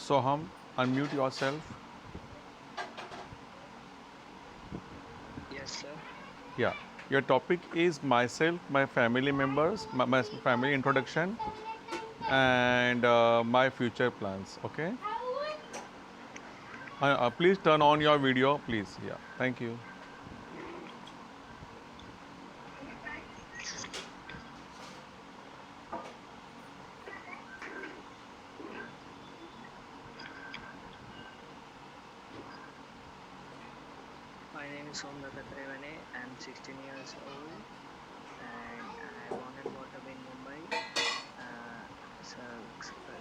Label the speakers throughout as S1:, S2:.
S1: Soham, unmute yourself.
S2: Yes, sir.
S1: Yeah. Your topic is myself, my family members, my family introduction, and my future plans. Okay. Please turn on your video, please. Yeah. Thank you.
S2: My name is Somnath Trevane. I'm 16 years old and I born and brought up in Mumbai.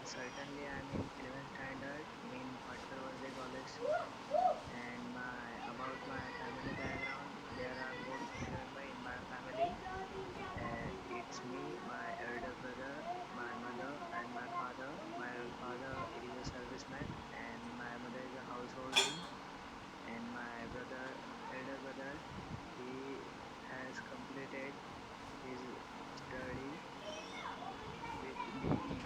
S2: Certainly, I'm in 11th standard in Patkar Varde College. And my about my family background, there are four family members in my family. It's me, my elder brother, my mother, and my father. My father is a serviceman, and my mother is a householding. And my elder brother, he has completed his study with BE.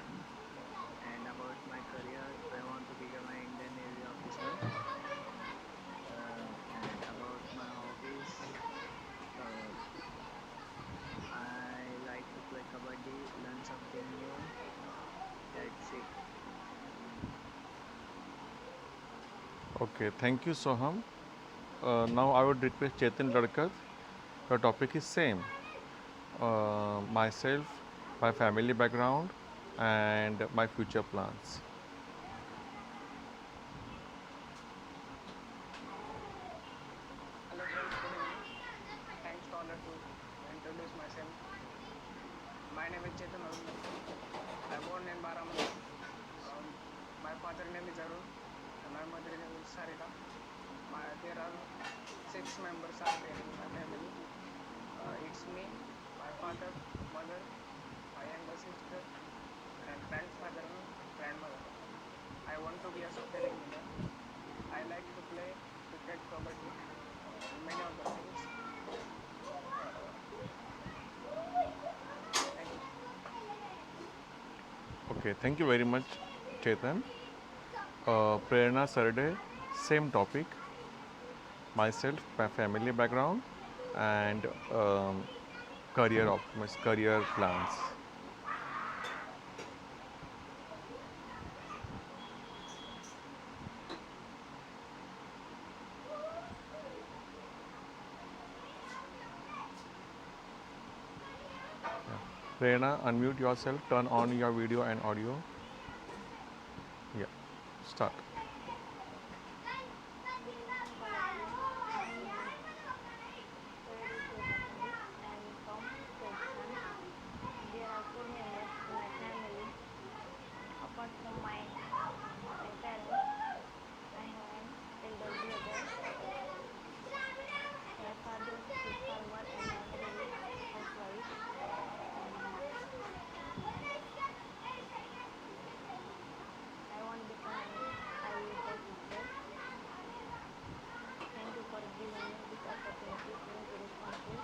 S2: And about my career, I want to become an Indian Navy officer. And about my hobbies, uh, I like to play kabaddi, learn something new. That's it.
S1: Okay. Thank you, Soham. Now I would request Chetan Ladkar. Your topic is same. Myself, my family background, and my future plans.
S3: Hello friends, good evening. Thanks to all to introduce myself. My name is Chetan Arun Latkar. I born in Baramati. My father name is Arun and my mother name is Sarita. There are six members are there in my family. It's me, my father, mother, my younger sister, and grandfather and grandmother. I want to be a software engineer. I like to play cricket, kabaddi, and many other things. Uh, Thank you.
S1: Okay. Thank you very much, Chetan. Prerna Sarde, same topic. Myself, my family background, and career plans. Prerna, unmute yourself, turn on your video and audio. Yeah, start.
S4: Good evening, all of you. My name is Soyari Shivratnagi. I am from Rajasthan. There are four members in my family. Apart from my parents, I have an elder brother. My father is farmer and my mother is housewife. And I want to become an IAS officer. Thank you for giving me this opportunity to introduce myself.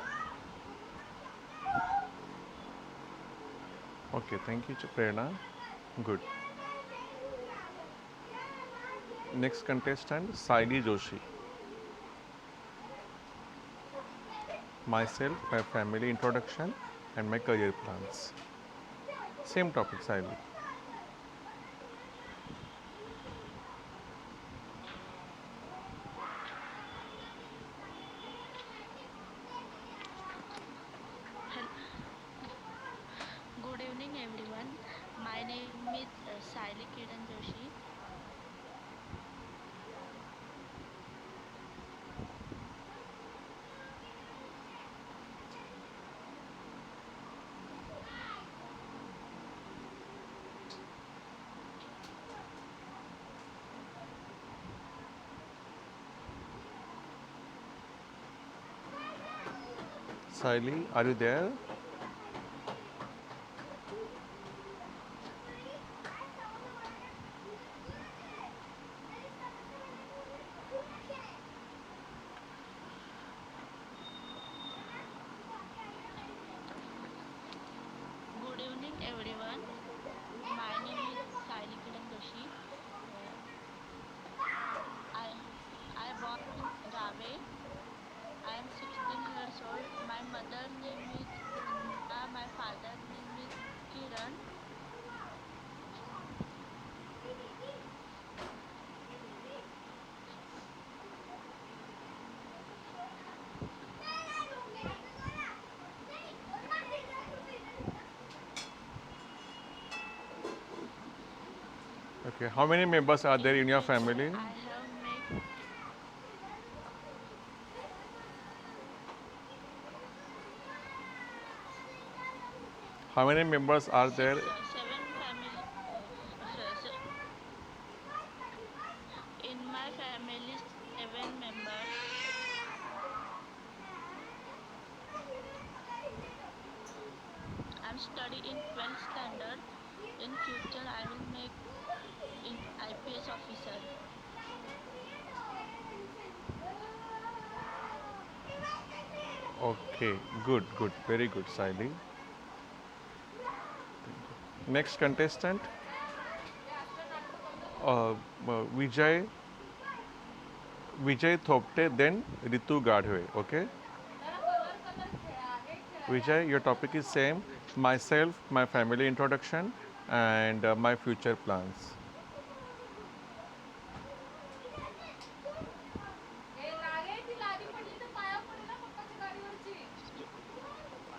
S1: Okay, thank you, Prerna. Good. Next contestant, Saili Joshi. Myself, my family introduction, and my career plans. Same topic, Saili.
S5: Hel- Good evening, everyone. My name is Saili Kiran Joshi.
S1: Saili, are you there?
S5: Good evening, everyone. My name is Saili Kiran Joshi.
S1: Okay. How many members are there in your
S5: which
S1: family?
S5: I have made
S1: How many members are there?
S5: seven family. In my family, seven members. I'm studying in 12th standard. In future, I will make in IPS officer.
S1: Okay. Good. Good. Very good, Saili. Next contestant, uh, Vijay Thopte, then Ritu Gadhwe. Okay. Vijay, your topic is same. Myself, my family introduction, and my future plans.
S2: So, my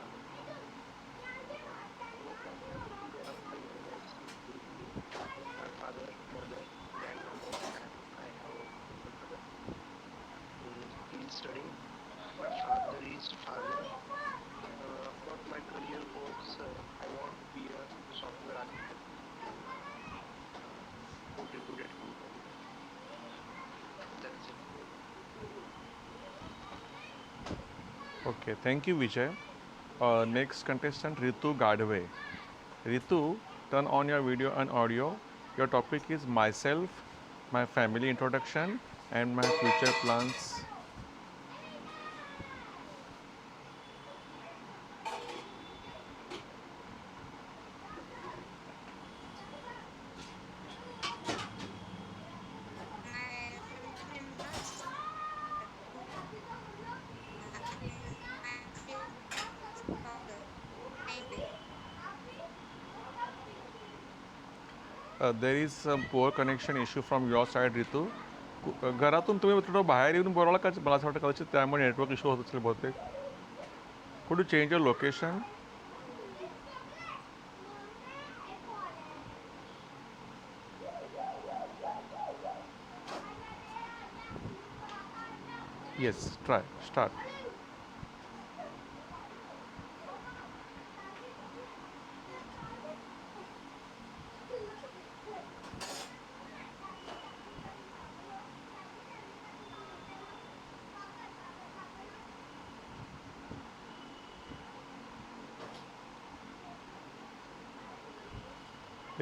S2: family members include my father, mother, grandmother, and I have one brother. He is studying. My father is farmer. About my career goals, I want to be a software architect for reputed company. That's it.
S1: Okay. Thank you, Vijay. Next contestant, Ritu Gadhwe. Ritu, turn on your video and audio. Your topic is myself, my family introduction, and my future plans.
S6: My family members, my father, maybe.
S1: There is some poor connection issue from your side, Ritu. घरातून तुम्ही थोडं बाहेर येऊन बोलायला का मला असं वाटतं कदाचित त्यामुळे नेटवर्क इश्यू होत असेल बहुतेक. Could you change your location? Yes, try start.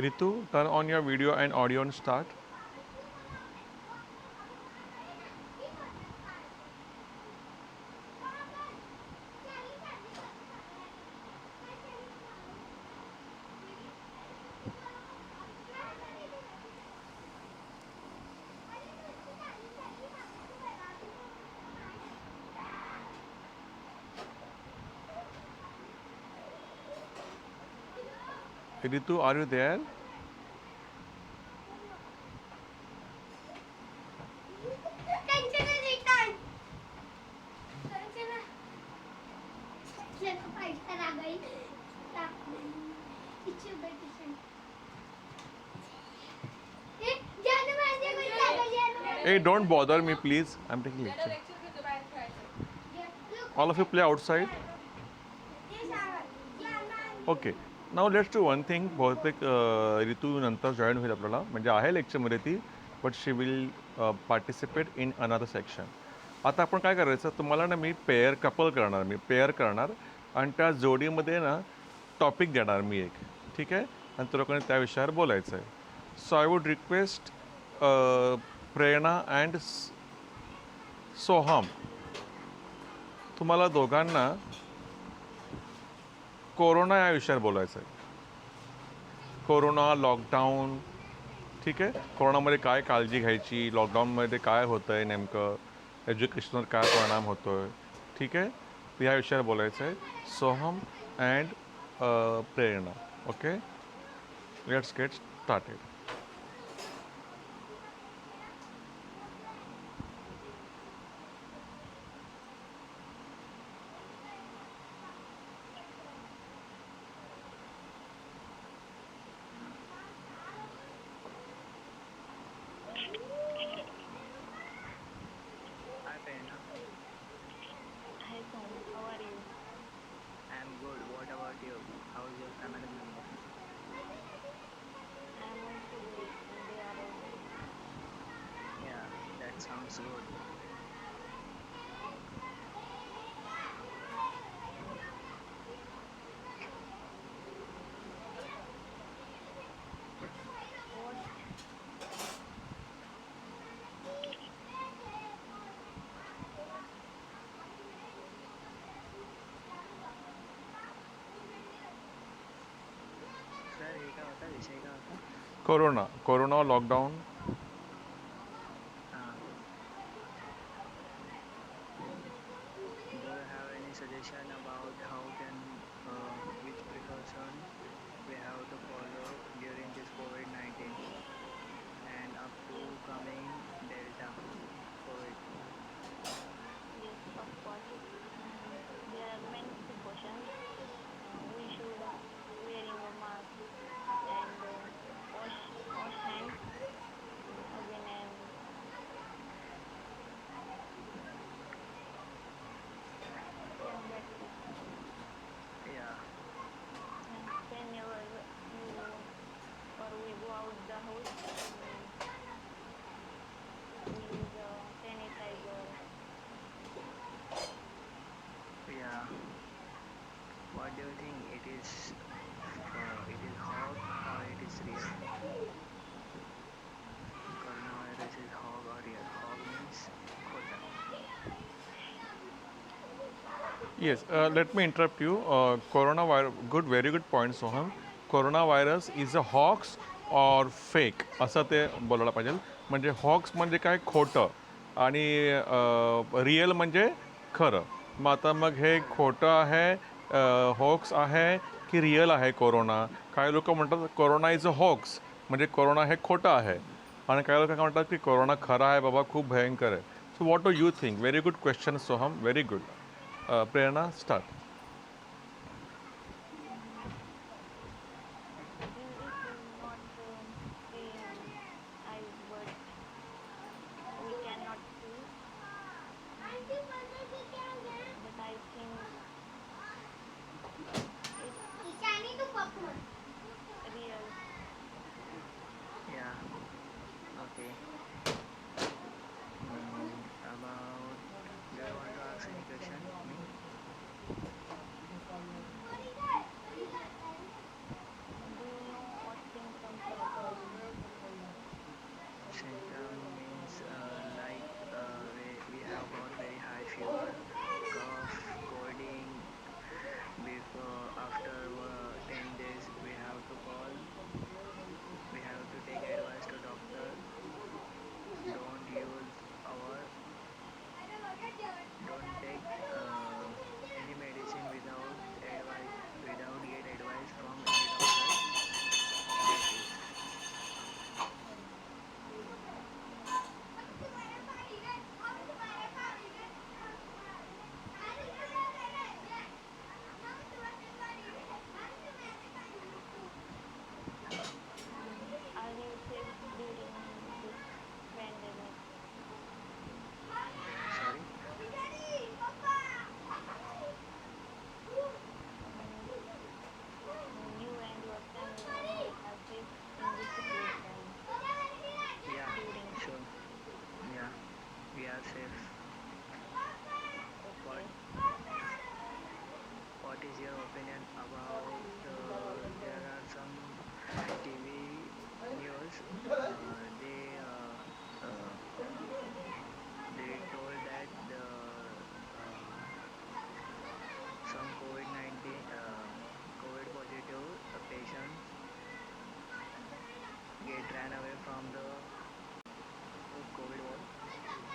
S1: Ritu, turn on your video and audio and start. Ritu, are you there? Hey, don't bother me, please. I'm taking lecture. All of you play outside. Okay. Now let's do one thing. बहुतेक ऋतू नंतर join होईल आपल्याला, म्हणजे आहे लेक्चरमध्ये ती, but she will participate in another section. आता आपण काय करायचं, तुम्हाला ना मी कपल करणार, मी पेअर करणार आणि त्या जोडीमध्ये ना टॉपिक देणार मी एक, ठीक आहे, आणि त्या लोकांनी त्या विषयावर बोलायचं आहे. So I would request Prerna and Soham, तुम्हाला दोघांना कोरोना या विषयावर बोलायचं आहे. कोरोना, लॉकडाऊन, ठीक आहे, कोरोनामध्ये काय काळजी घ्यायची, लॉकडाऊनमध्ये काय होतं आहे नेमकं, एज्युकेशनवर काय परिणाम होतो आहे, ठीक आहे, या विषयावर बोलायचं आहे. Soham and Prerna. Okay, let's get started.
S2: sounds good.
S4: What?
S2: Sir ये क्या होता है, विषय क्या होता है?
S1: Corona lockdown.
S2: हाँ. Do you have any suggestion about how can which precaution we have to follow during this COVID-19 and up to coming Delta COVID?
S4: Yes, of course. There are many precautions. We should wearing a mask and wash hands again and yeah, that's it.
S2: Yeah.
S4: And whenever you or we go out the house, we use a sanitizer.
S2: Yeah. What do you think? It is hog or it is real? Coronavirus is hog or real? Hog means khota.
S1: Yes, let me interrupt you. Coronavirus, very good point, Soham. Coronavirus is a hoax or fake असं ते बोलायला पाहिजे. म्हणजे hawks म्हणजे काय, खोटं, आणि real म्हणजे खरं. मग आता मग हे खोटं आहे, हॉक्स आहे की रिअल आहे कोरोना? काही लोक म्हणतात कोरोना इज अ हॉक्स, म्हणजे कोरोना हे खोटं आहे. आणि काही लोक काय म्हणतात की कोरोना खरा आहे बाबा, खूप भयंकर आहे. So what do you think? Very good question, Soham, very good. Prerna, start.
S4: It is not seen eyes, but we cannot see. But I think it's real.
S2: Yeah. Okay. About, do you want to ask any question? Me?
S4: Do you know what symptoms of COVID?
S2: Symptom means we have got very high fever, cough, coding. Before after 10 days we have to call. We have to take advice to doctor. Don't use our don't take any medicine without advice without get advice from any doctor. That's it.
S4: Are you safe during this pandemic?
S2: Sorry.
S4: You and your family members are safe in this situation
S2: Yeah,
S4: during.
S2: sure. Yeah, we are safe. What
S4: Okay.
S2: What is your opinion about there are some TV news? They told that some COVID positive patients get ran away from the COVID ward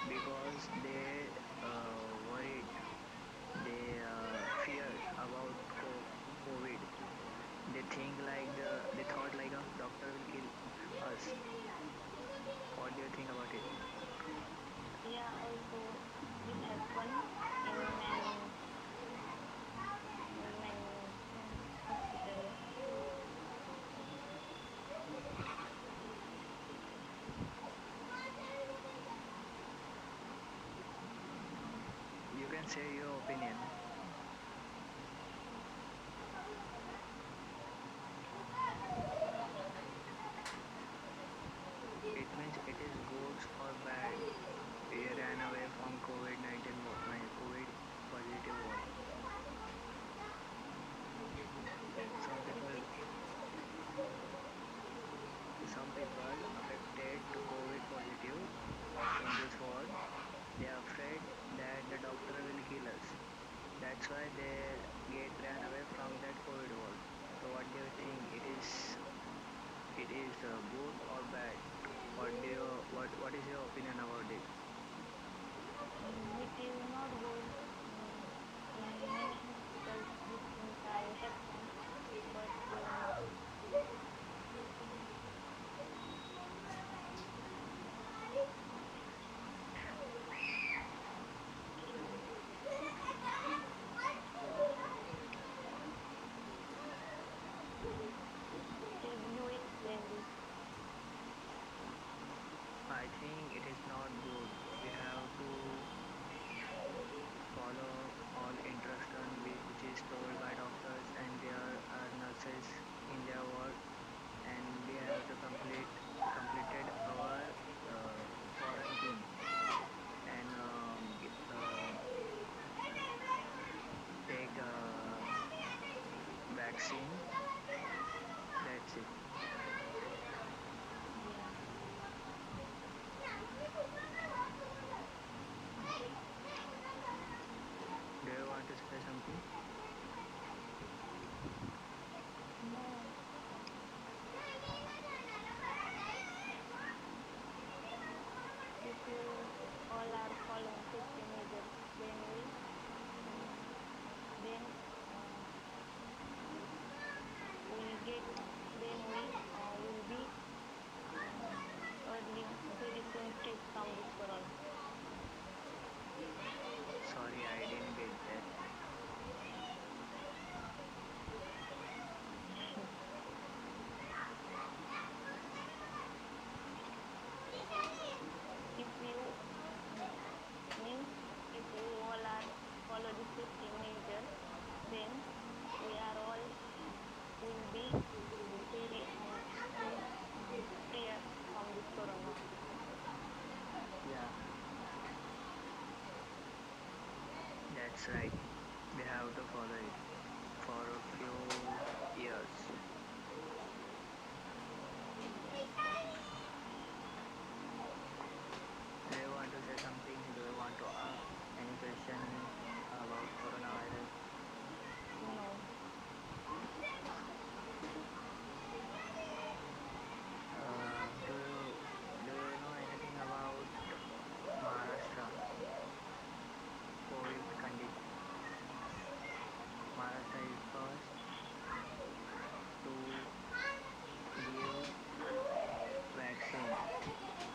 S2: because they worried, they feared about COVID. They thought like a doctor will kill us. What do you think about it?
S4: Yeah, also this happened in many hospitals.
S2: You can say your opinion. It means it is good or bad. that's why they get ran away from that COVID wall. So what do you think? It is good or bad? What is your opinion about it?
S4: It is not good. In many hospitals, these things are happen, but please you explain this.
S2: I think it is not good. We have to follow all instruction which is told by doctors and their nurses in their work, and we have to completed our quarantine and take vaccine. That's it.
S4: Yeah.
S2: Do you want to say something?
S4: No, if you all are following safety measures, then we get then we will be early very soon free from this corona.
S2: Sorry, I didn't get that.
S4: If you means if you all are follow the safety measures, then we are all will be very soon free from this corona.
S2: Yeah, that's right. We have to follow it for a few years. Do you want to say something? Do you want to ask any question about coronavirus?
S4: No,
S2: Do you know anything about Maharashtra COVID condition? Maharashtra is first to give vaccine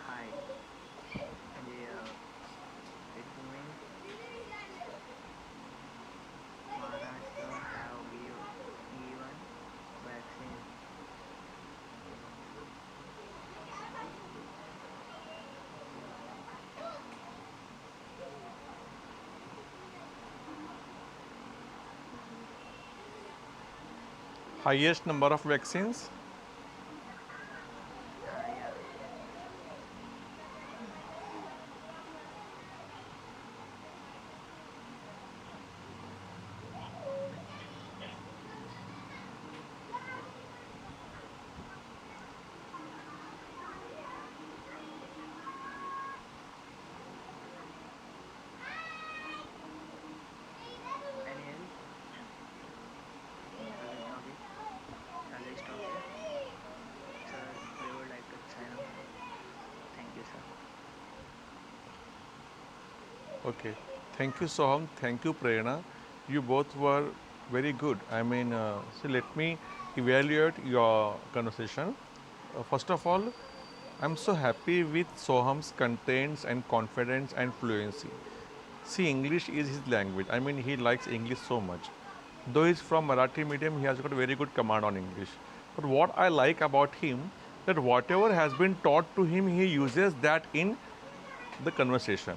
S2: high. It means Maharashtra have given vaccine.
S1: Highest number of vaccines.
S2: Yeah. Any else? Shall we stop it? Shall we stop it? Sir, we would like to sign off. Thank you, sir.
S1: Okay. Thank you, Soham. Thank you, Prerna. You both were very good. So let me evaluate your conversation. First of all, I'm so happy with Soham's contents and confidence and fluency. See, English is his language. He likes English so much. Though he's from Marathi medium, he has got a very good command on English. But what I like about him, that whatever has been taught to him, he uses that in the conversation.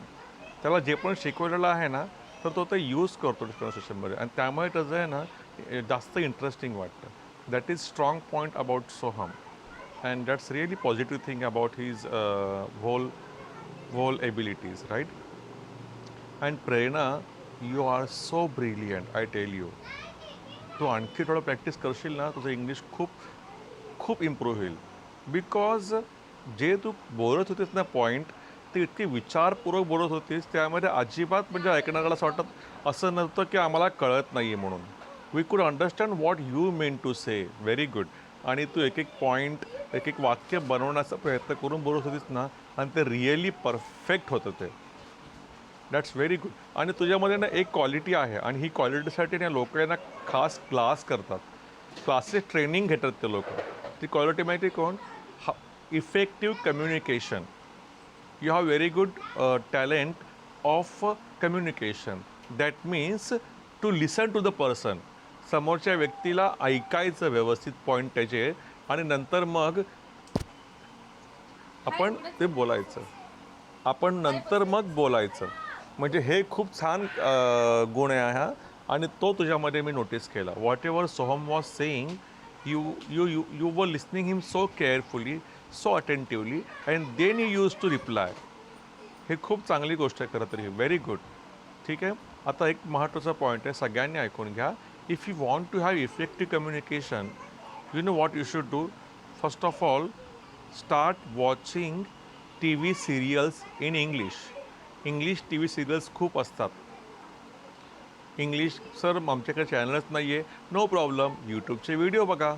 S1: त्याला जे पण शिकवलेलं आहे ना तर तो ते use करतो कन्व्हर्सेशनमध्ये आणि त्यामुळे त्याचं आहे ना जास्त इंटरेस्टिंग वाटतं. That is strong point about Soham and that's really positive thing about his whole abilities, right? And Prerna, you are so brilliant, I tell you. तू आणखी थोडं प्रॅक्टिस करशील ना तुझं इंग्लिश खूप खूप इम्प्रूव्ह होईल. बिकॉज जे तू बोलत होतेस ना पॉईंट ती इतकी विचारपूर्वक बोलत होतीस, त्यामध्ये अजिबात म्हणजे ऐकणाऱ्याला असं वाटत असं नव्हतं की आम्हाला कळत नाही आहे म्हणून. We could understand what you mean to say. Very good. आणि तू एक एक पॉईंट, एक एक वाक्य बनवण्याचा प्रयत्न करून बोलत होतीस ना, आणि ते रिअली परफेक्ट होतं ते. That's very good. आणि तुझ्यामध्ये ना एक क्वालिटी आहे, आणि ही क्वालिटीसाठी ना लोक यांना खास क्लास करतात, क्लासेस ट्रेनिंग घेतात ते लोक. ती क्वालिटी माहिती कोण? हा, effective communication. You have very good talent of communication. That means to listen to the person. समोरच्या व्यक्तीला ऐकायचं व्यवस्थित पॉईंट त्याचे, आणि नंतर मग आपण ते बोलायचं. आपण नंतर मग बोलायचं. म्हणजे हे खूप छान गुण आहे हा, आणि तो तुझ्यामध्ये मी नोटीस केला. Whatever Soham was saying, you you you you were listening him so carefully, so attentively, and then you use to reply. हे खूप चांगली गोष्ट आहे खरं तर ही. Very good. ठीक आहे. आता एक महत्त्वाचा पॉईंट आहे, सगळ्यांनी ऐकून घ्या. If you want to have effective communication, you know what you should do. First of all, start watching TV serials in English. English TV serials खूप असतात. इंग्लिश सर आमच्याकडे चॅनलच नाही आहे, नो प्रॉब्लेम, यूट्यूबचे video बघा.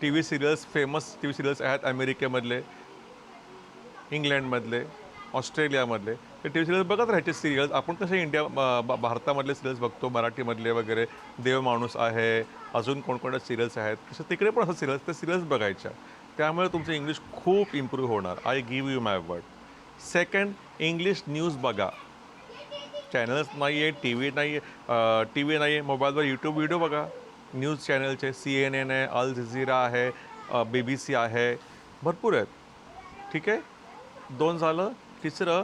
S1: TV serials, famous TV serials आहेत अमेरिकेमधले, इंग्लंडमधले, ऑस्ट्रेलियामधले. ते टी व्ही सिरियल्स बघत राहायचे. सिरियल्स आपण कसे भारतामधले सिरियल्स बघतो, मराठीमधले वगैरे, देव माणूस आहे, अजून कोणकोणत्या सिरियल्स आहेत, तसं तिकडे पण असं सिरियल्स, ते सिरियल्स बघायच्या. त्यामुळे तुमचं इंग्लिश खूप इम्प्रूव्ह होणार. I give you my word. Second, English news बघा. चॅनल्स नाही आहे, टी व्ही नाही आहे, नाही आहे, मोबाईलवर यूट्यूब व्हिडिओ बघा. न्यूज चॅनलचे CNN आहे, अल जझीरा आहे, BBC आहे, भरपूर आहेत. ठीक आहे. 2 झालं. तिसरं,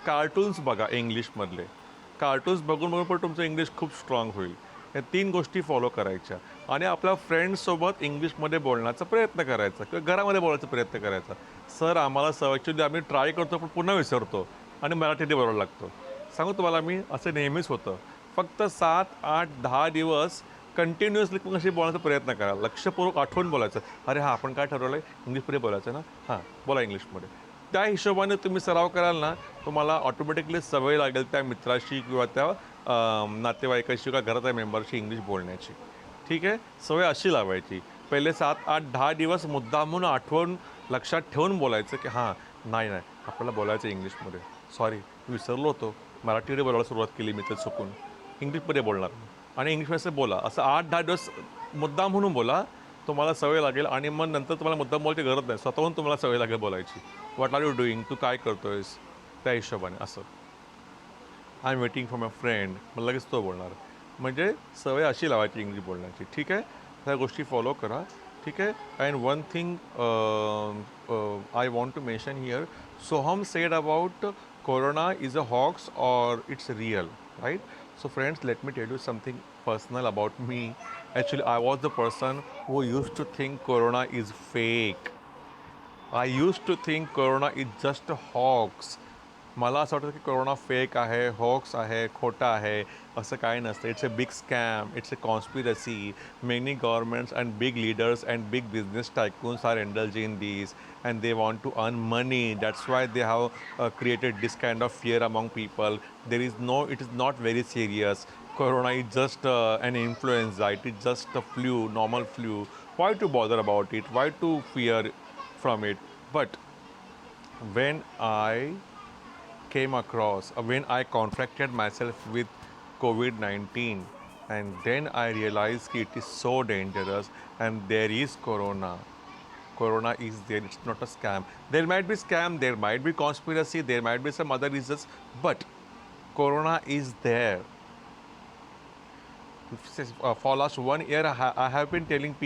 S1: कार्टून्स बघा इंग्लिशमधले. कार्टून्स बघून बघून पण तुमचं इंग्लिश खूप स्ट्रॉंग होईल. या 3 गोष्टी फॉलो करायच्या, आणि आपल्या फ्रेंड्ससोबत इंग्लिशमध्ये बोलण्याचा प्रयत्न करायचा, किंवा घरामध्ये बोलायचा प्रयत्न करायचा. सर आम्हाला ॲक्च्युली आम्ही ट्राय करतो पण पुन्हा विसरतो, आणि मराठीमध्ये बोलायला लागतो. सांगू तुम्हाला मी, असं नेहमीच होतं. फक्त 7, 8, 10 दिवस कंटिन्युअसली कशी बोलण्याचा प्रयत्न करा. लक्षपूर्वक आठवून बोलायचं. अरे हां, आपण काय ठरवलं आहे, इंग्लिशमध्ये बोलायचं ना, हां बोला इंग्लिशमध्ये. त्या हिशोबाने तुम्ही सराव कराल ना, तुम्हाला ऑटोमॅटिकली सवय लागेल त्या मित्राशी, किंवा त्या नातेवाईकाशी, किंवा घरातल्या मेंबरशी इंग्लिश बोलण्याची. ठीक आहे. सवय अशी लावायची. पहिले 7, 8, 10 दिवस मुद्दामून आठवून लक्षात ठेवून बोलायचं की हां, नाही आपल्याला बोलायचं इंग्लिशमध्ये. सॉरी, विसरलो होतो, मराठीमध्ये बोलायला सुरुवात केली मी तर चुकून, इंग्लिशमध्ये बोलणार, आणि इंग्लिशमध्ये बोला. असं 8-10 दिवस मुद्दाम म्हणून बोला. तुम्हाला सवय लागेल, आणि मग नंतर तुम्हाला मुद्दाम बोलायची गरज नाही, स्वतःहून तुम्हाला सवय लागेल बोलायची. व्हॉट आर यू डुईंग, तू काय करतो आहेस, त्या हिशोबाने. असं I am waiting for my friend, मग लगेच तो बोलणार. म्हणजे सवय अशी लावायची इंग्लिश बोलण्याची. ठीक आहे. ह्या गोष्टी फॉलो करा. ठीक आहे. And one thing I want to mention here, Soham said about corona is a hoax or it's real, right? So friends, let me tell you something personal about me. Actually, I was the person who used to think corona is fake. I used to think corona is just a hoax. मला असं वाटतं की corona fake आहे, hawks आहे, खोटा आहे. असं काही नसतं. It's a big scam, it's a conspiracy. Many governments and big leaders and big business tycoons are indulge in this, and they want to earn money. That's why they have created this kind of fear among people. It is not very serious. Corona is just an influenza. It is just a flu, normal flu. Why to bother about it? Why to fear from it? But when I contracted myself with COVID-19, and then I realized that it is so dangerous, and there is corona. Corona is there, it's not a scam. There might be scam, there might be conspiracy, there might be some other reasons, but corona is there. For last 1 year, I had been telling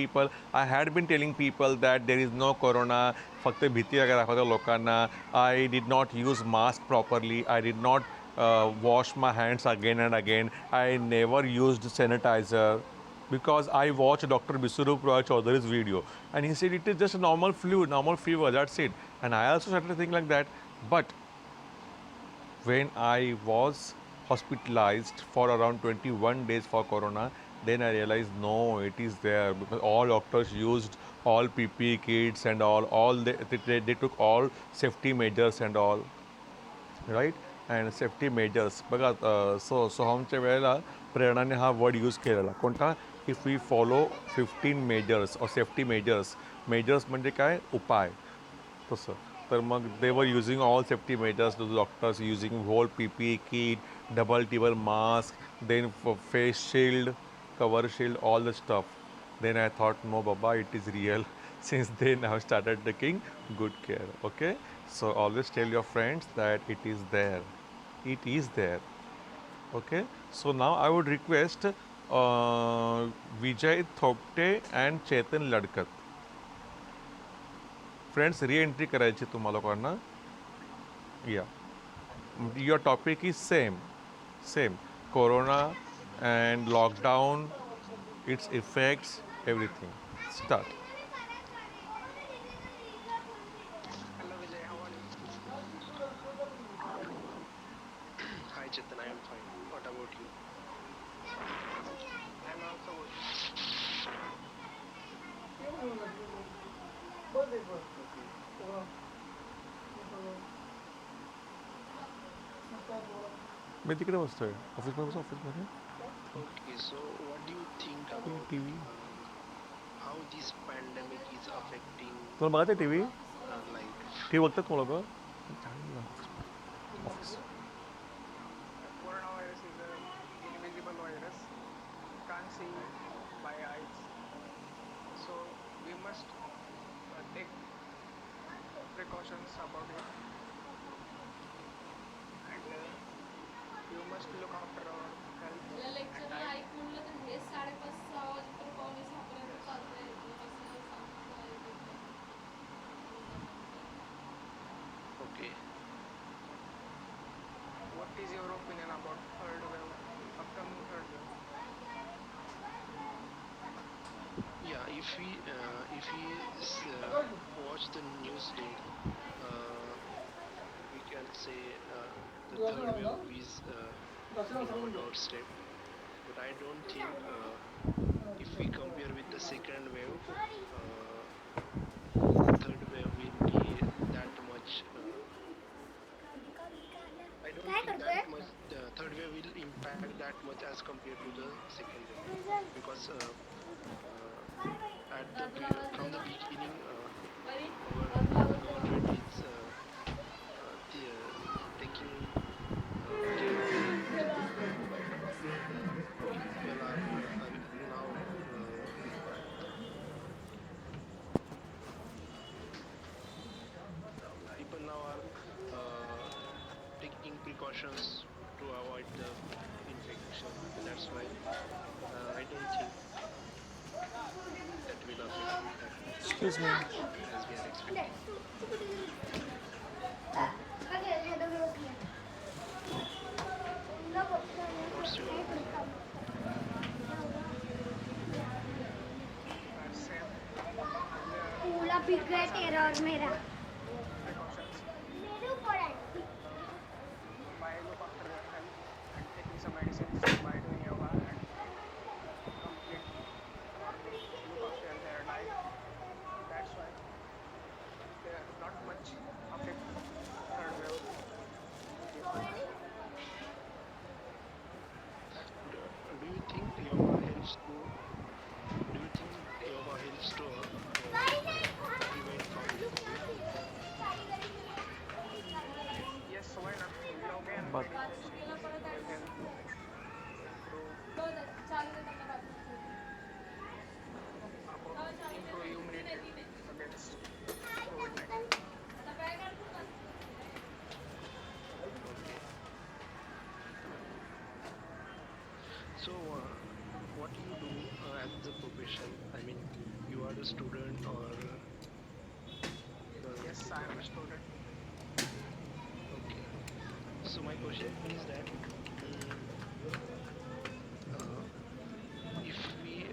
S1: people that there is no corona. फक्त भीती वगैरे दाखवतो लोकांना. I did not use mask properly. I did not wash my hands again and again. I never used sanitizer. Because I watched Dr. Biswarup Roy Chaudhary's video, and he said it is just a normal flu, normal fever, that's it. And I also started to think like that. But when I was hospitalized for around 21 days for corona, Then I realized no, it is there because all doctors used all PPE kits and all they took all safety measures and all, right and safety measures बघा सोहमच्या वेळेला प्रेरणाने हा word use केलेला कोणता if we follow 15 measures और safety measures म्हणजे काय उपाय तसं तर मग they were using all safety measures doctors using whole P P kit double triple mask then face shield cover shield, all the stuff. Then I thought, no, Baba, it is real. Since then, I have started taking good care. Okay, so always tell your friends that it is there. It is there. Okay, so now I would request Vijay Thopte and Chetan Ladkat. Friends, re-entry करायची तुम्हा लोकांना. Yeah. Your topic is same. Corona and lockdown, its effects, everything. Start.
S3: Hello Vijay, how are you?
S7: Hi Chetan, I am fine. What about you?
S3: I'm also good.
S1: मी तिकडे बसतोय ऑफिसमध्ये
S7: Okay, so what do you think about
S1: T V
S7: how this pandemic is affecting
S1: तुला बघायचं T V
S7: life?
S1: T V बघतात तुम्हाला लोक office
S3: Coronavirus is an invisible virus. Can't see by eyes. So we must take precautions about it. And you must look after our health and diet.
S7: Okay.
S3: What is your opinion about third wave, upcoming third wave?
S7: Yeah, if we watch the news daily, we can say the third wave is in our doorstep. But I don't think if we compare with the second wave, third wave will be that much. I don't think that much. The third wave will impact that much as compared to the second wave because from the beginning, our government is taking care of people are now people now are taking precautions to avoid the infection. That's why I don't think that will affect that much
S1: excuse me
S7: as we are expecting. What's your
S3: Same.
S8: पूरा बिक गया तेरा और मेरा
S3: Precautions.
S8: मेरे ऊपर है
S3: By look after your health and taking some medicines by doing yoga and complete or look after their diet. That's why they are not much affect third wave.
S7: do you think yoga helps to prevent from
S3: Yes, so why not? Yoga and
S1: But-
S3: meditation will help improve immunity against COVID-19.
S7: so what do you do as a profession? I mean, you are a student or
S3: Yes, I am a student.
S7: okay. So my question is that if we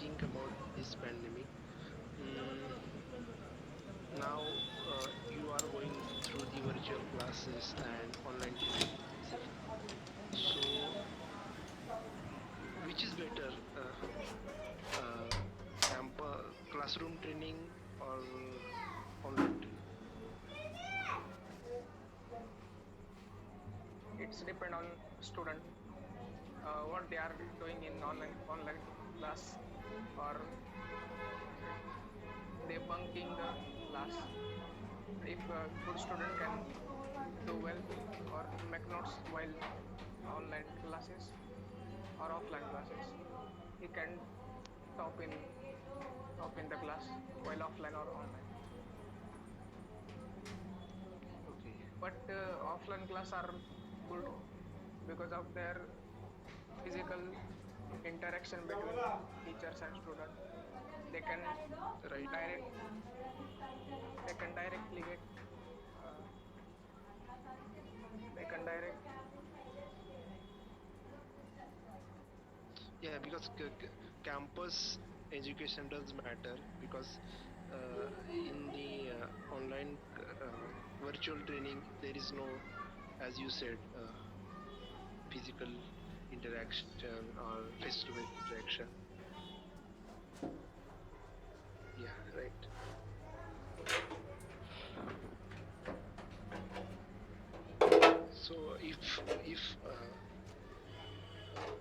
S7: think about this pandemic, now you are going through the virtual classes and online teaching. So which is better,
S3: it's depend on student what they are doing in online class, or they bunking the class. If a good student can do well or make notes while online classes or offline classes, he can top in top in the class while offline or online.
S7: Okay.
S3: But offline class are good because of their physical interaction between teachers and student. They can
S7: Right.
S3: direct they can directly get uh, they can direct.
S7: Yeah, because campus education does matter, because in the online virtual training there is no, as you said, physical interaction or face-to-face interaction. Yeah, right. So if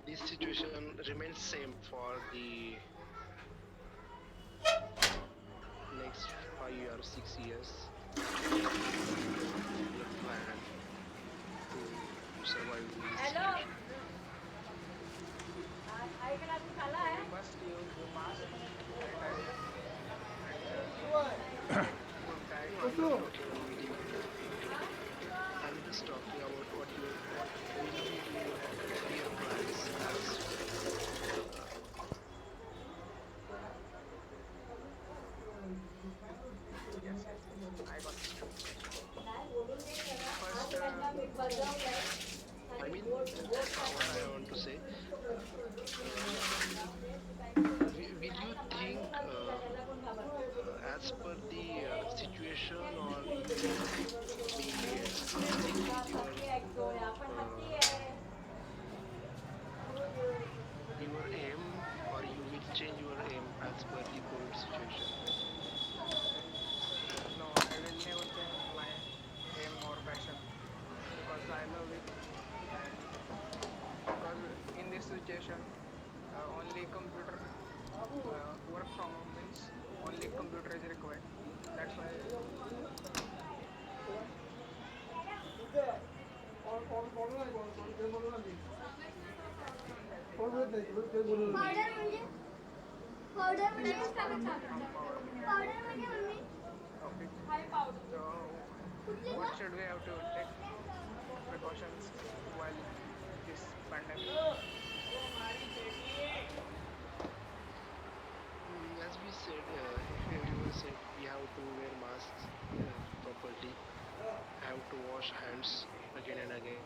S7: this situation remains same for the next 5 or 6 years, what is your plan to survive in this situation?
S3: We must use the mask, sanitizer, and get good diet.
S7: No, I'm not talking on medical term. I'm just talking about what will be your career plans as
S3: Yes, yes, I got it. First,
S7: I mean, what I want to say, will you think as per the situation, or you will be stick with your aim, or you will change your aim as per the COVID situation?
S3: no, I will never change my aim or passion because I love it, and because in this situation, only computer work from home means only computer is required. That's why.
S8: Powder म्हणजे powder म्हणजे
S3: Yes,
S8: काय
S3: powder,
S8: चालू
S3: powder.
S8: Powder म्हणजे mummy
S3: Okay. So, what should we have to take precautions while this pandemic?
S7: As we said, everyone said we have to wear masks properly, have to wash hands again and again.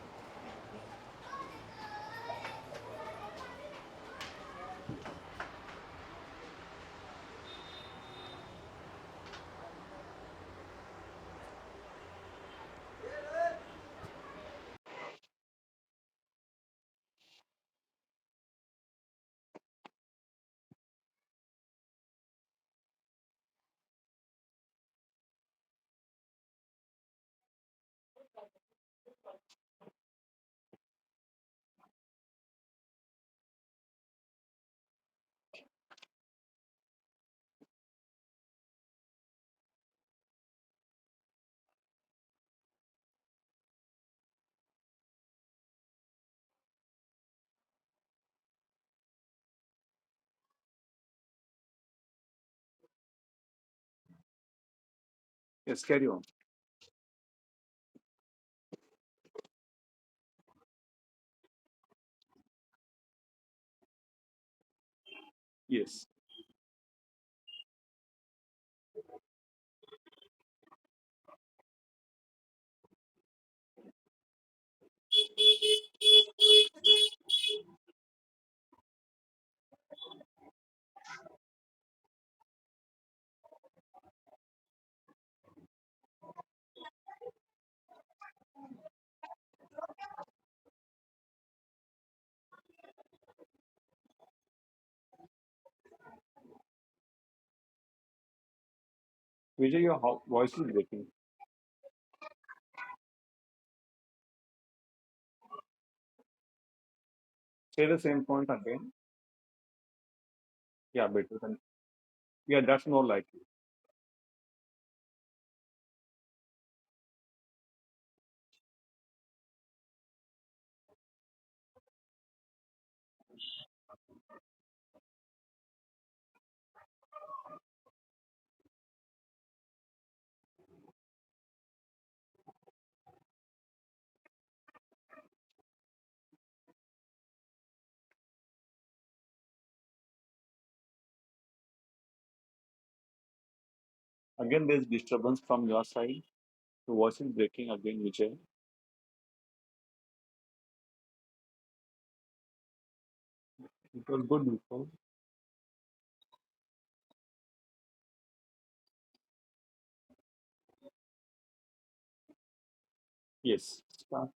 S9: Yes, carry on. Yes. Vijay, your voice is breaking. Say the same point again. Yeah, better than. Yeah, that's more likely. Again, there's disturbance from your side. The voice is breaking again, Vijay. It was good before. Yes. Start.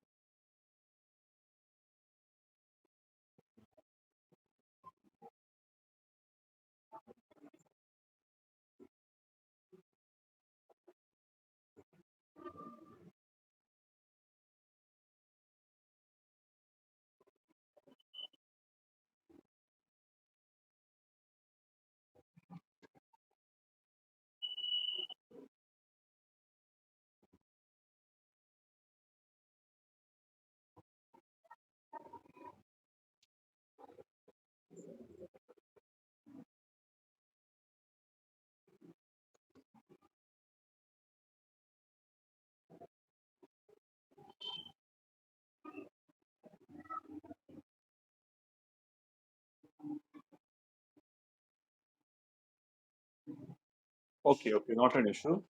S9: Okay, okay, not an issue.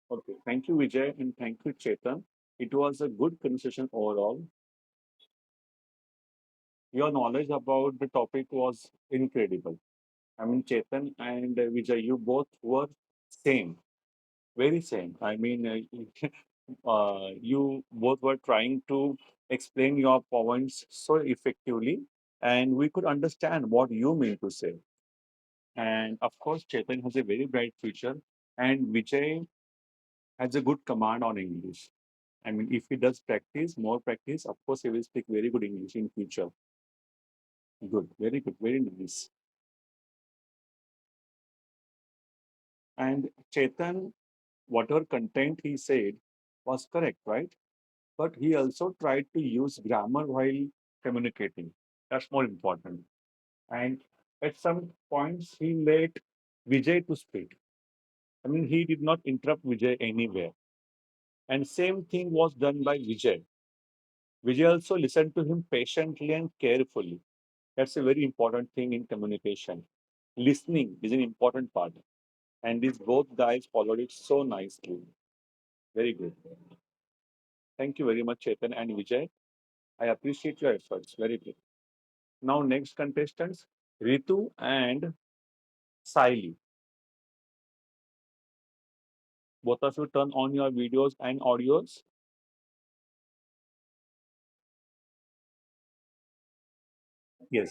S9: Okay, thank you, Vijay, and thank you, Chetan. It was a good conversation overall. Your knowledge about the topic was incredible. I mean, Chetan and Vijay, you both were same, very same. I mean, you both were trying to explain your points so effectively, and we could understand what you mean to say. And of course, Chetan has a very bright future, and Vijay has a good command on English. I mean, if he does practice, more practice, of course, he will speak very good English in future. Good, very nice. And Chetan, whatever content he said was correct, right? But he also tried to use grammar while communicating. That's more important. And at some points, he let Vijay to speak. I mean, he did not interrupt Vijay anywhere. And same thing was done by Vijay. Vijay also listened to him patiently and carefully. That's a very important thing in communication. Listening is an important part. And these both guys followed it so nicely. Very good. Thank you very much, Chetan and Vijay. I appreciate your efforts. Very good. Now, next contestants, Ritu and Saili. Both of you turn on your videos and audios. Yes.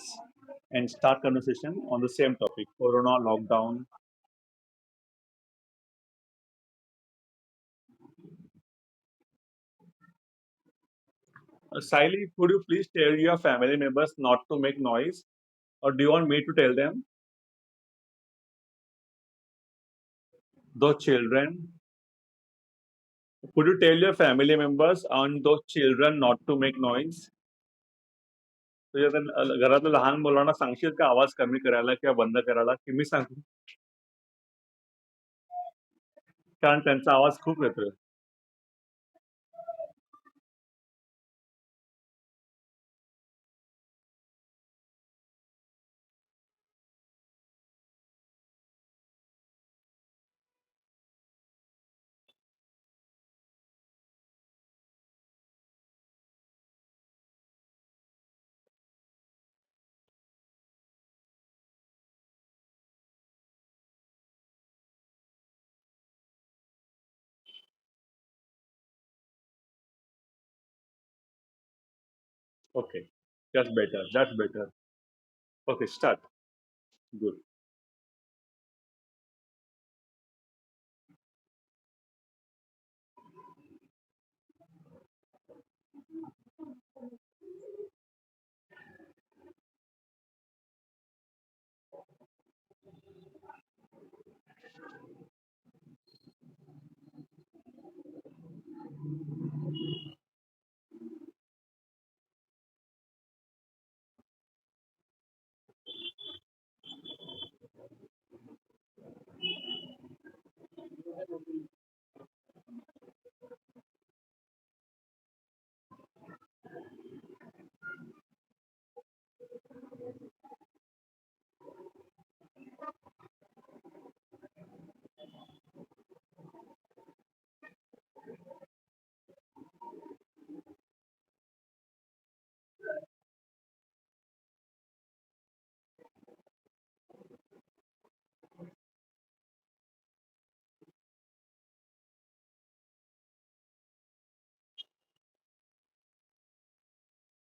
S9: And start conversation on the same topic, Corona lockdown. Saili, could you please tell your family members not to make noise? Or do you want me to tell them? Those children, could you tell your family members and those children not to make noise? तुझ्या घरातल्या लहान मुलांना सांगशील का आवाज कमी करायला किंवा बंद करायला की मी सांगू कारण त्यांचा आवाज खूप येतोय Okay, that's better. That's better. Okay, start. Good.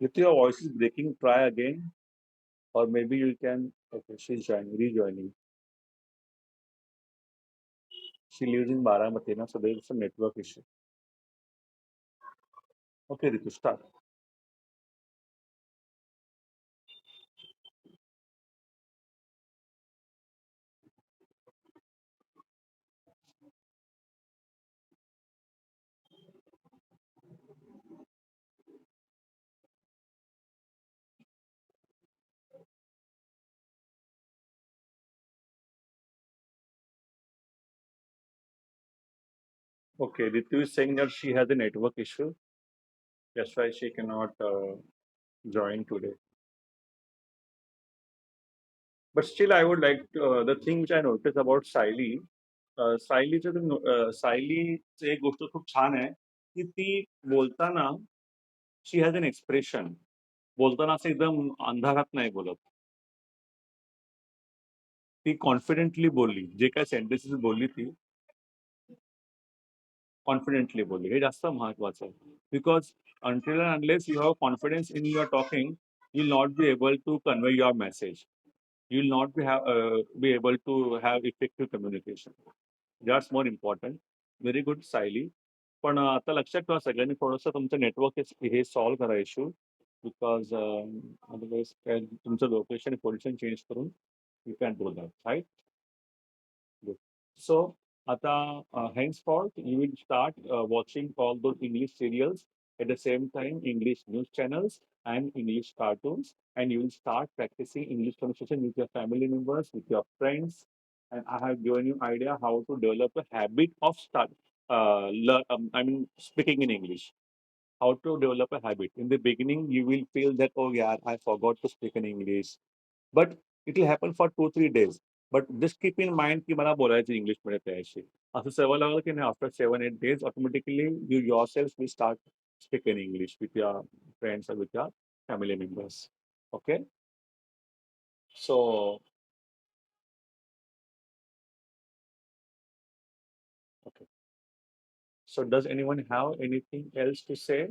S9: If your voice is breaking, try again, or maybe you can. Okay, she's joining, rejoining. She lives in Baramati, na, so there is some network issue. Okay, Ritu, start. Okay, Ritu is saying that she has a network issue. That's why she cannot join today. But still, I would like the thing which I noticed about Saili. सायलीचं एक गोष्ट खूप छान आहे की ती बोलताना she has an expression बोलताना असं एकदम अंधारात नाही बोलत ती कॉन्फिडेंटली बोलली जे काय सेंटेन्सेस बोलली ती कॉन्फिडेंटली बोलली हे जास्त महत्वाचं आहे because until and unless you have confidence in your talking you'll not be able to convey your message you'll not be able to have effective communication that's more important very good Saili पण आता लक्षात ठेवा सगळ्यांनी थोडंसं तुमचं network हे solve करा issue because otherwise तुमचं लोकेशन पोझिशन चेंज करून you can do that right Good. So, Ata, henceforth, you will start watching all those English serials at the same time, English news channels and English cartoons, and you will start practicing English conversation with your family members, with your friends. And I have given you idea how to develop a habit of speaking in English. How to develop a habit. In the beginning, you will feel that, oh yeah, I forgot to speak in English. But it will happen for 2-3 days. But just keep in mind की मला बोलायचं इंग्लिशमध्ये त्याशी. असं सवय लागलं की नाही after 7-8 days, automatically you yourself will start speaking English with your friends or with your family members. Okay? So, okay. So does anyone have anything else to say?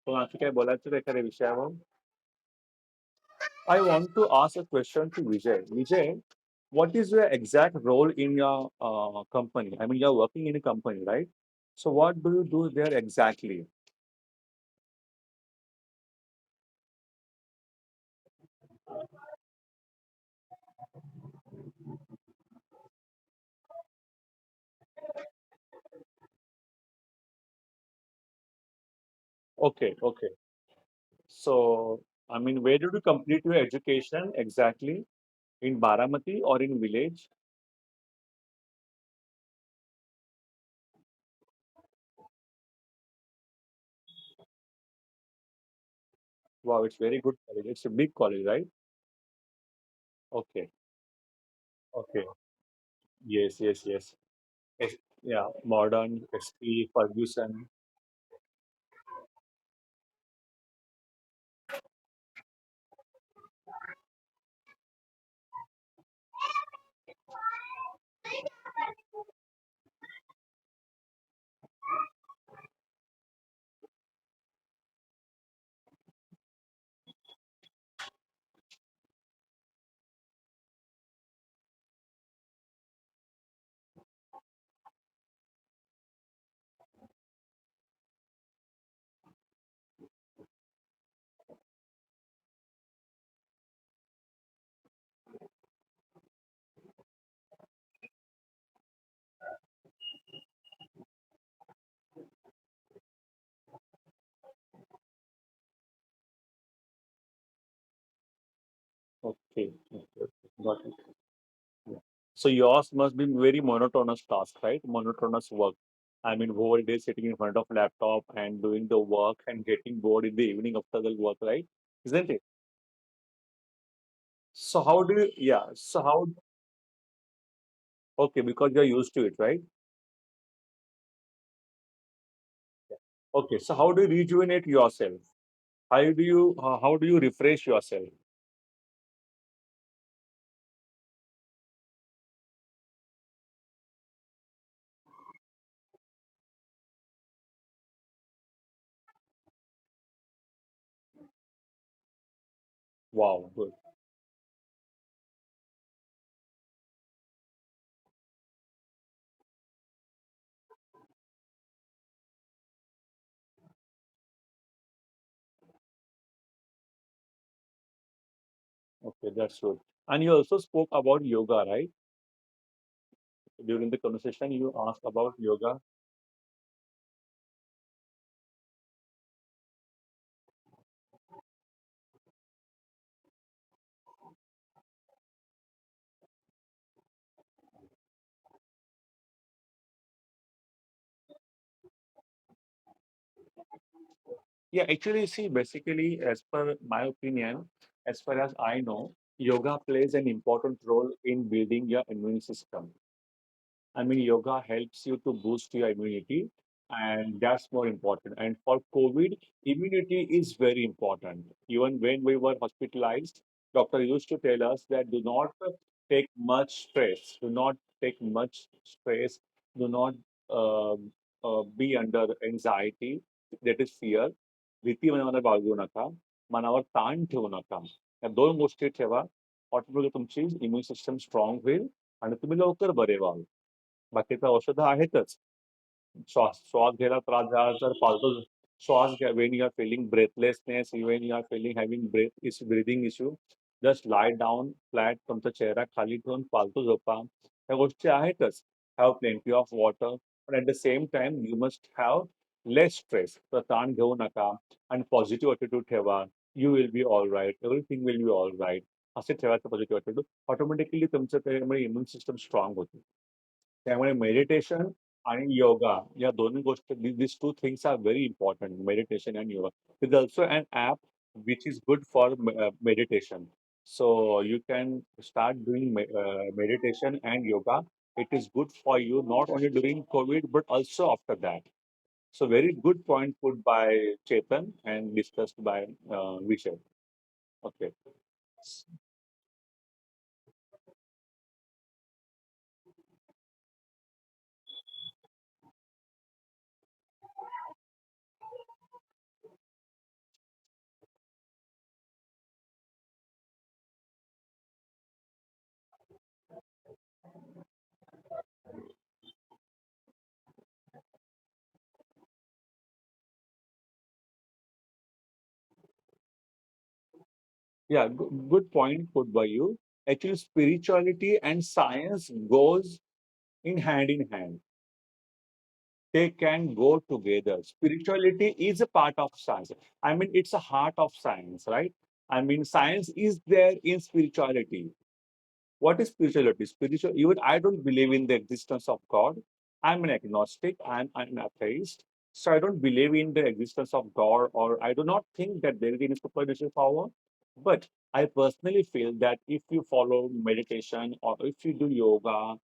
S9: तो आणखी काय बोलायचं का एखाद्या विषयावर? I want to ask a question to Vijay. Vijay, what is your exact role in your company? I mean, you're working in a company, right? So, what do you do there exactly? Okay, okay. So, I mean, where did you complete your education exactly? In Baramati or in village? Wow, it's very good college. It's a big college, right? Okay, okay. Yes, yes, yes. Yeah, modern, SP, Ferguson. Okay, okay, okay. Got it. Yeah. So yours must be very monotonous task, right? Monotonous work. I mean, whole day sitting in front of laptop and doing the work and getting bored in the evening after the work, right? Isn't it? So how do you, yeah, so how, okay, because you're used to it, right? Yeah. Okay, so how do you rejuvenate yourself? How do you refresh yourself? Wow, good. Okay, that's good. And you also spoke about yoga, right? During the conversation, you asked about yoga. Yeah, actually, see, basically, as per my opinion, as far as I know, yoga plays an important role in building your immune system. I mean, yoga helps you to boost your immunity, and that's more important. And for COVID, immunity is very important. Even when we were hospitalized, doctor used to tell us that do not take much stress, do not take much stress, do not be under anxiety, that is fear. भीती मनावर बाळगू नका, मनावर ताण ठेवू नका. या दोन गोष्टी ठेवा, ऑटोमॅटिक तुमची इम्युन सिस्टम स्ट्रॉंग होईल आणि तुम्ही लवकर बरे व्हाल. बाकीचं औषधं आहेतच. श्वास घ्यायला त्रास झाला तर फालतू श्वास घ्या. When you are feeling breathlessness, when you are feeling having breathing issue, just lie down flat, तुमचा चेहरा खाली ठेवून फालतू झोपा. ह्या गोष्टी आहेतच. हॅव प्लेंटी ऑफ वॉटर, पण at the same time you must have less stress. तर ताण घेऊ नका आणि पॉझिटिव्ह ॲटिट्यूड ठेवा. You will be all right, everything will be all right. असे ठेवायचं पॉझिटिव्ह ॲटिट्यूड. ऑटोमॅटिकली तुमचं त्यामुळे इम्युन सिस्टम स्ट्रॉंग होते. त्यामुळे मेडिटेशन आणि योगा या दोन्ही गोष्टी, these two things are very important, meditation and yoga. There's also an app which is good for meditation. So you can start doing meditation and yoga. It is good for you not only during COVID but also after that. So very good point put by Chetan and discussed by Vishal. Okay. Yeah, good point put by you. Actually, spirituality and science goes in hand. They can go together. Spirituality is a part of science. I mean, it's a heart of science, right? I mean, science is there in spirituality. What is spirituality? Spiritual, even I don't believe in the existence of God. I'm an agnostic, I'm an atheist. So I don't believe in the existence of God, or I do not think that there is any supernatural power. But I personally feel that if you follow meditation or if you do yoga,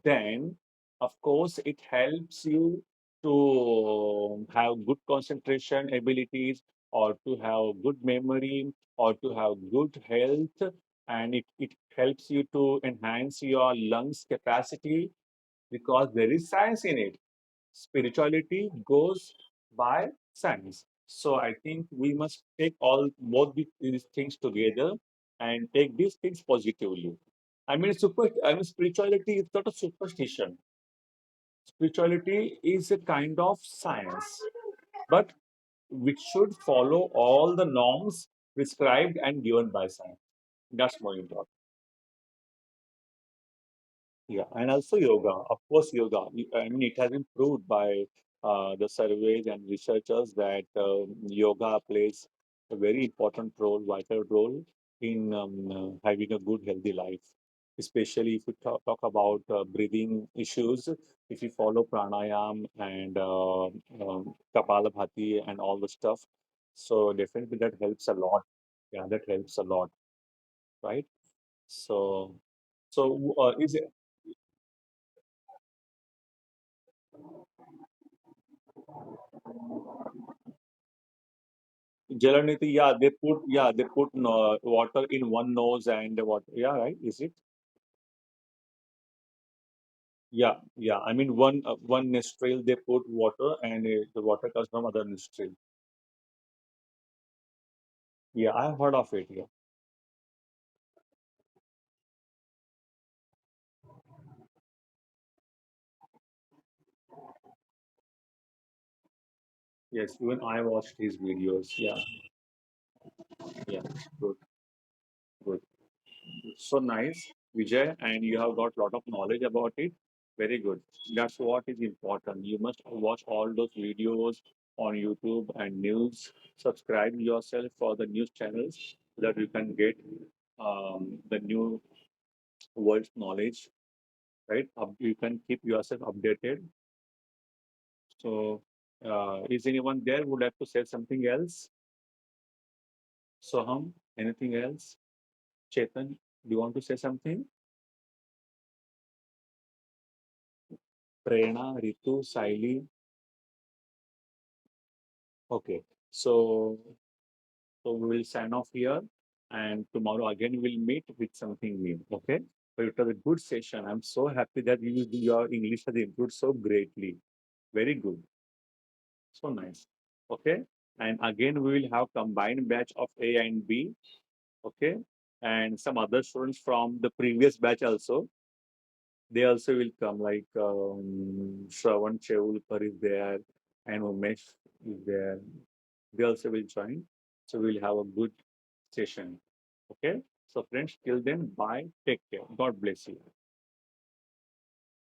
S9: then of course it helps you to have good concentration abilities, or to have good memory, or to have good health, and it helps you to enhance your lungs capacity because there is science in it. Spirituality goes by science. So I think we must take all both these things together and take these things positively. I mean spirituality is not a superstition. Spirituality is a kind of science, but which should follow all the norms prescribed and given by science. That's more important. Yeah, and also yoga. Of course, yoga. I mean, it has been proved by the surveys and researchers that yoga plays a very important role, vital role in having a good, healthy life. Especially if we talk about breathing issues, if you follow pranayam and Kapalabhati and all the stuff, so definitely that helps a lot. Yeah, that helps a lot, right? So, is Jalaniti, they put water in one nose and what, yeah, right, is it? Yeah. I mean, one nostril they put water and the water comes from other nostril. Yeah, I have heard of it. Yeah. Yes, even I watched his videos. Yeah, yeah, good, good. So nice, Vijay, and you have got a lot of knowledge about it. Very good. That's what is important. You must watch all those videos on YouTube and news. Subscribe yourself for the news channels so that you can get the new world's knowledge, right? You can keep yourself updated. So, is anyone there who would like to say something else? Soham, anything else? Chetan, do you want to say something? Prerna, Ritu, Saili. Okay. So, we will sign off here, and tomorrow again we'll meet with something new. Okay. So it was a good session. I'm so happy that your English has improved so greatly. Very good. So nice. Okay. And again we will have combined batch of A and B. Okay. And some other students from the previous batch also. They also will come, like Shravan Chevulkar is there and Umesh is there. They also will join. So we'll have a good session. Okay. So friends, till then, bye. Take care. God bless you.